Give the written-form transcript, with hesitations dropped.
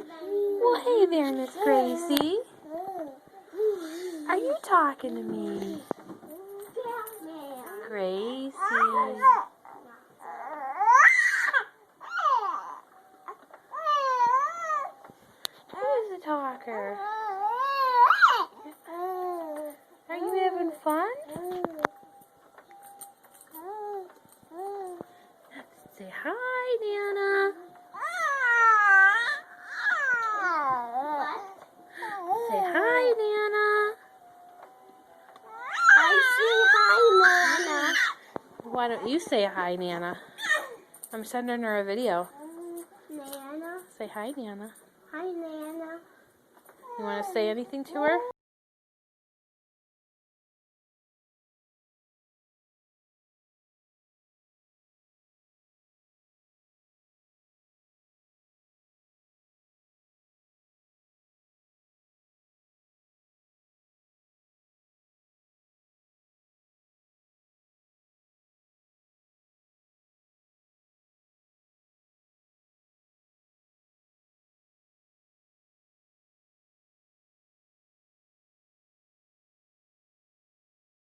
Well, hey there, Miss Gracie. Are you talking to me? Gracie. Who's the talker? Are you having fun? Say hi, Nana. Say hi, Nana. I say hi, Nana. Why don't you say hi, Nana? I'm sending her a video. Nana. Say hi, Nana. Hi, Nana. You want to say anything to her?